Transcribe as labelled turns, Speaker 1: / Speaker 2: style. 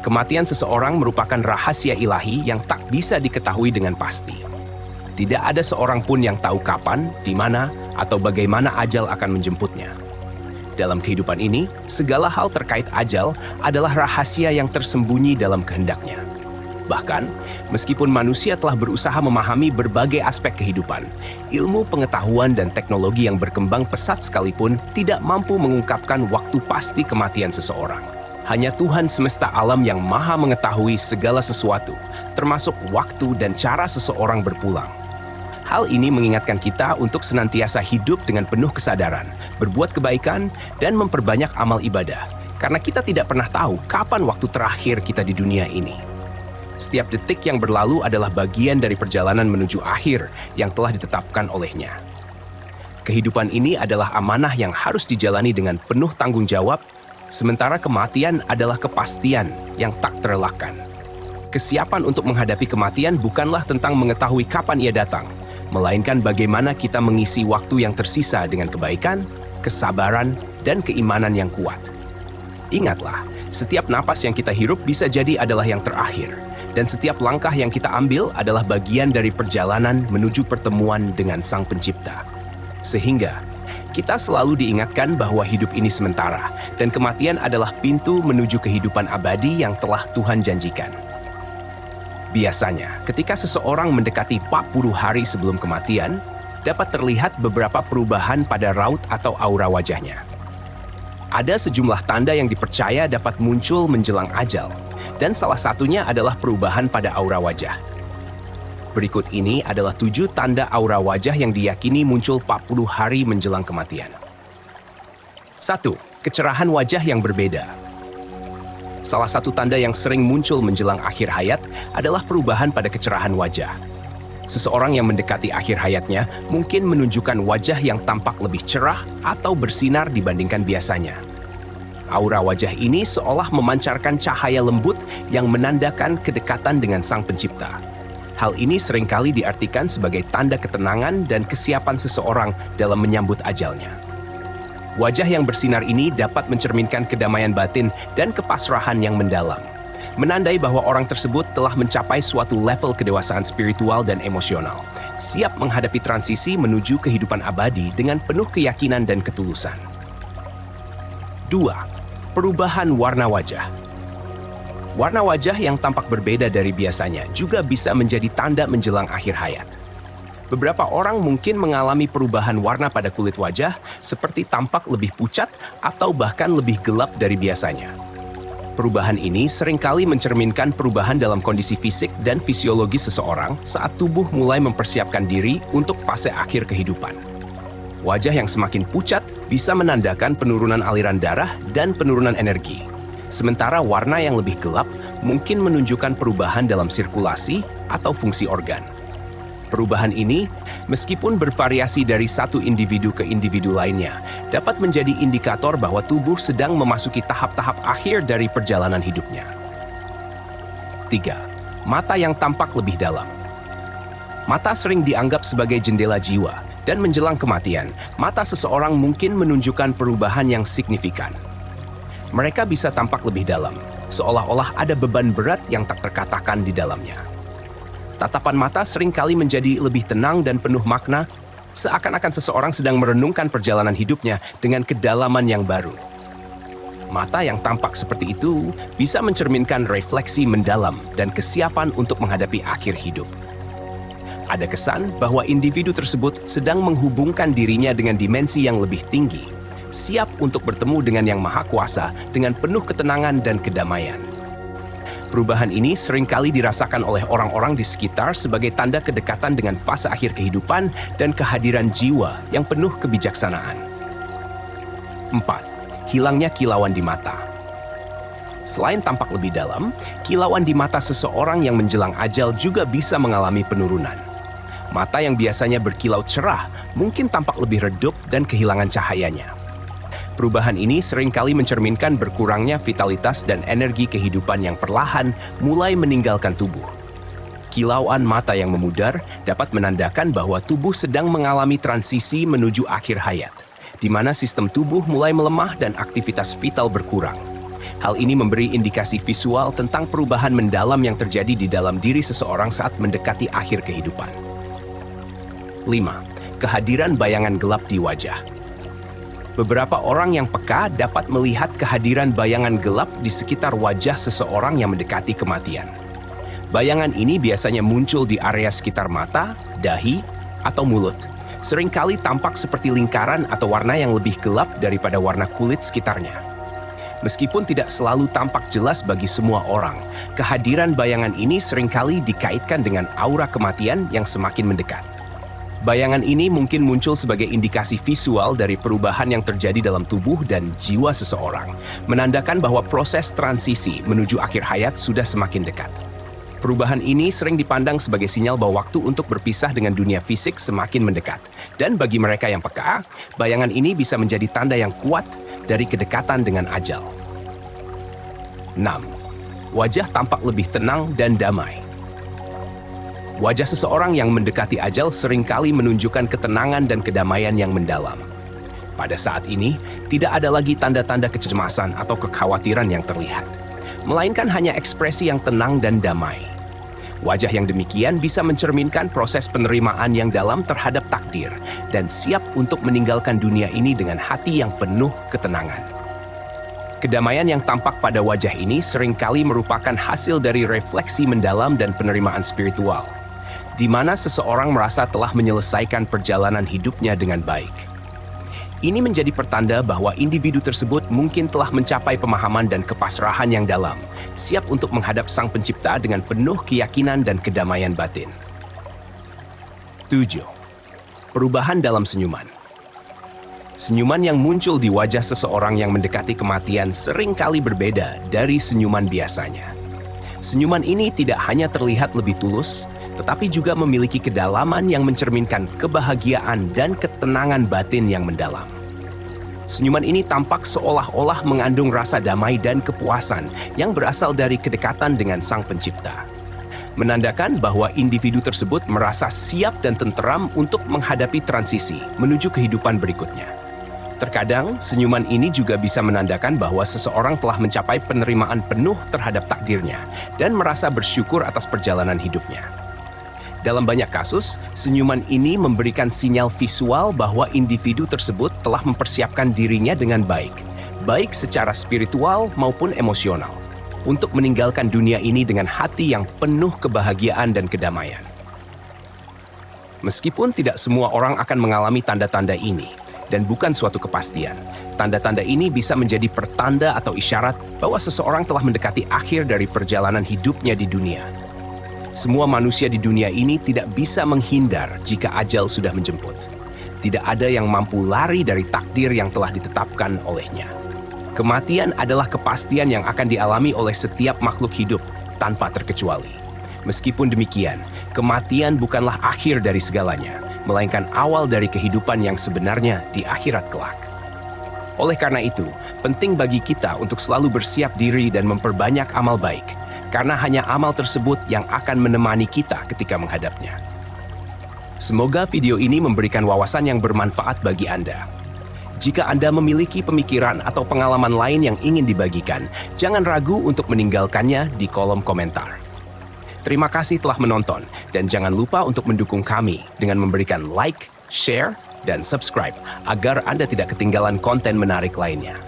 Speaker 1: Kematian seseorang merupakan rahasia ilahi yang tak bisa diketahui dengan pasti. Tidak ada seorang pun yang tahu kapan, di mana, atau bagaimana ajal akan menjemputnya. Dalam kehidupan ini, segala hal terkait ajal adalah rahasia yang tersembunyi dalam kehendaknya. Bahkan, meskipun manusia telah berusaha memahami berbagai aspek kehidupan, ilmu pengetahuan dan teknologi yang berkembang pesat sekalipun tidak mampu mengungkapkan waktu pasti kematian seseorang. Hanya Tuhan semesta alam yang maha mengetahui segala sesuatu, termasuk waktu dan cara seseorang berpulang. Hal ini mengingatkan kita untuk senantiasa hidup dengan penuh kesadaran, berbuat kebaikan, dan memperbanyak amal ibadah, karena kita tidak pernah tahu kapan waktu terakhir kita di dunia ini. Setiap detik yang berlalu adalah bagian dari perjalanan menuju akhir yang telah ditetapkan olehnya. Kehidupan ini adalah amanah yang harus dijalani dengan penuh tanggung jawab, sementara kematian adalah kepastian yang tak terelakkan. Kesiapan untuk menghadapi kematian bukanlah tentang mengetahui kapan ia datang, melainkan bagaimana kita mengisi waktu yang tersisa dengan kebaikan, kesabaran, dan keimanan yang kuat. Ingatlah, setiap napas yang kita hirup bisa jadi adalah yang terakhir, dan setiap langkah yang kita ambil adalah bagian dari perjalanan menuju pertemuan dengan Sang Pencipta. Sehingga, kita selalu diingatkan bahwa hidup ini sementara, dan kematian adalah pintu menuju kehidupan abadi yang telah Tuhan janjikan. Biasanya, ketika seseorang mendekati 40 hari sebelum kematian, dapat terlihat beberapa perubahan pada raut atau aura wajahnya. Ada sejumlah tanda yang dipercaya dapat muncul menjelang ajal, dan salah satunya adalah perubahan pada aura wajah. Berikut ini adalah 7 tanda aura wajah yang diyakini muncul 40 hari menjelang kematian. 1. Kecerahan wajah yang berbeda. Salah satu tanda yang sering muncul menjelang akhir hayat adalah perubahan pada kecerahan wajah. Seseorang yang mendekati akhir hayatnya mungkin menunjukkan wajah yang tampak lebih cerah atau bersinar dibandingkan biasanya. Aura wajah ini seolah memancarkan cahaya lembut yang menandakan kedekatan dengan Sang Pencipta. Hal ini seringkali diartikan sebagai tanda ketenangan dan kesiapan seseorang dalam menyambut ajalnya. Wajah yang bersinar ini dapat mencerminkan kedamaian batin dan kepasrahan yang mendalam, menandai bahwa orang tersebut telah mencapai suatu level kedewasaan spiritual dan emosional, siap menghadapi transisi menuju kehidupan abadi dengan penuh keyakinan dan ketulusan. 2. Perubahan warna wajah. Warna wajah yang tampak berbeda dari biasanya juga bisa menjadi tanda menjelang akhir hayat. Beberapa orang mungkin mengalami perubahan warna pada kulit wajah, seperti tampak lebih pucat atau bahkan lebih gelap dari biasanya. Perubahan ini seringkali mencerminkan perubahan dalam kondisi fisik dan fisiologi seseorang saat tubuh mulai mempersiapkan diri untuk fase akhir kehidupan. Wajah yang semakin pucat bisa menandakan penurunan aliran darah dan penurunan energi. Sementara warna yang lebih gelap mungkin menunjukkan perubahan dalam sirkulasi atau fungsi organ. Perubahan ini, meskipun bervariasi dari satu individu ke individu lainnya, dapat menjadi indikator bahwa tubuh sedang memasuki tahap-tahap akhir dari perjalanan hidupnya. 3. Mata yang tampak lebih dalam. Mata sering dianggap sebagai jendela jiwa, dan menjelang kematian, mata seseorang mungkin menunjukkan perubahan yang signifikan. Mereka bisa tampak lebih dalam, seolah-olah ada beban berat yang tak terkatakan di dalamnya. Tatapan mata seringkali menjadi lebih tenang dan penuh makna, seakan-akan seseorang sedang merenungkan perjalanan hidupnya dengan kedalaman yang baru. Mata yang tampak seperti itu bisa mencerminkan refleksi mendalam dan kesiapan untuk menghadapi akhir hidup. Ada kesan bahwa individu tersebut sedang menghubungkan dirinya dengan dimensi yang lebih tinggi, siap untuk bertemu dengan Yang Maha Kuasa dengan penuh ketenangan dan kedamaian. Perubahan ini seringkali dirasakan oleh orang-orang di sekitar sebagai tanda kedekatan dengan fase akhir kehidupan dan kehadiran jiwa yang penuh kebijaksanaan. 4. Hilangnya kilauan di mata. Selain tampak lebih dalam, kilauan di mata seseorang yang menjelang ajal juga bisa mengalami penurunan. Mata yang biasanya berkilau cerah mungkin tampak lebih redup dan kehilangan cahayanya. Perubahan ini seringkali mencerminkan berkurangnya vitalitas dan energi kehidupan yang perlahan mulai meninggalkan tubuh. Kilauan mata yang memudar dapat menandakan bahwa tubuh sedang mengalami transisi menuju akhir hayat, di mana sistem tubuh mulai melemah dan aktivitas vital berkurang. Hal ini memberi indikasi visual tentang perubahan mendalam yang terjadi di dalam diri seseorang saat mendekati akhir kehidupan. 5. Kehadiran bayangan gelap di wajah. Beberapa orang yang peka dapat melihat kehadiran bayangan gelap di sekitar wajah seseorang yang mendekati kematian. Bayangan ini biasanya muncul di area sekitar mata, dahi, atau mulut. Seringkali tampak seperti lingkaran atau warna yang lebih gelap daripada warna kulit sekitarnya. Meskipun tidak selalu tampak jelas bagi semua orang, kehadiran bayangan ini seringkali dikaitkan dengan aura kematian yang semakin mendekat. Bayangan ini mungkin muncul sebagai indikasi visual dari perubahan yang terjadi dalam tubuh dan jiwa seseorang, menandakan bahwa proses transisi menuju akhir hayat sudah semakin dekat. Perubahan ini sering dipandang sebagai sinyal bahwa waktu untuk berpisah dengan dunia fisik semakin mendekat. Dan bagi mereka yang peka, bayangan ini bisa menjadi tanda yang kuat dari kedekatan dengan ajal. 6. Wajah tampak lebih tenang dan damai. Wajah seseorang yang mendekati ajal seringkali menunjukkan ketenangan dan kedamaian yang mendalam. Pada saat ini, tidak ada lagi tanda-tanda kecemasan atau kekhawatiran yang terlihat, melainkan hanya ekspresi yang tenang dan damai. Wajah yang demikian bisa mencerminkan proses penerimaan yang dalam terhadap takdir dan siap untuk meninggalkan dunia ini dengan hati yang penuh ketenangan. Kedamaian yang tampak pada wajah ini seringkali merupakan hasil dari refleksi mendalam dan penerimaan spiritual, di mana seseorang merasa telah menyelesaikan perjalanan hidupnya dengan baik. Ini menjadi pertanda bahwa individu tersebut mungkin telah mencapai pemahaman dan kepasrahan yang dalam, siap untuk menghadap Sang Pencipta dengan penuh keyakinan dan kedamaian batin. 7. Perubahan dalam senyuman. Senyuman yang muncul di wajah seseorang yang mendekati kematian seringkali berbeda dari senyuman biasanya. Senyuman ini tidak hanya terlihat lebih tulus, tetapi juga memiliki kedalaman yang mencerminkan kebahagiaan dan ketenangan batin yang mendalam. Senyuman ini tampak seolah-olah mengandung rasa damai dan kepuasan yang berasal dari kedekatan dengan Sang Pencipta, menandakan bahwa individu tersebut merasa siap dan tenteram untuk menghadapi transisi menuju kehidupan berikutnya. Terkadang, senyuman ini juga bisa menandakan bahwa seseorang telah mencapai penerimaan penuh terhadap takdirnya dan merasa bersyukur atas perjalanan hidupnya. Dalam banyak kasus, senyuman ini memberikan sinyal visual bahwa individu tersebut telah mempersiapkan dirinya dengan baik, baik secara spiritual maupun emosional, untuk meninggalkan dunia ini dengan hati yang penuh kebahagiaan dan kedamaian. Meskipun tidak semua orang akan mengalami tanda-tanda ini, dan bukan suatu kepastian, tanda-tanda ini bisa menjadi pertanda atau isyarat bahwa seseorang telah mendekati akhir dari perjalanan hidupnya di dunia. Semua manusia di dunia ini tidak bisa menghindar jika ajal sudah menjemput. Tidak ada yang mampu lari dari takdir yang telah ditetapkan olehnya. Kematian adalah kepastian yang akan dialami oleh setiap makhluk hidup tanpa terkecuali. Meskipun demikian, kematian bukanlah akhir dari segalanya, melainkan awal dari kehidupan yang sebenarnya di akhirat kelak. Oleh karena itu, penting bagi kita untuk selalu bersiap diri dan memperbanyak amal baik, karena hanya amal tersebut yang akan menemani kita ketika menghadapnya. Semoga video ini memberikan wawasan yang bermanfaat bagi Anda. Jika Anda memiliki pemikiran atau pengalaman lain yang ingin dibagikan, jangan ragu untuk meninggalkannya di kolom komentar. Terima kasih telah menonton, dan jangan lupa untuk mendukung kami dengan memberikan like, share, dan subscribe agar Anda tidak ketinggalan konten menarik lainnya.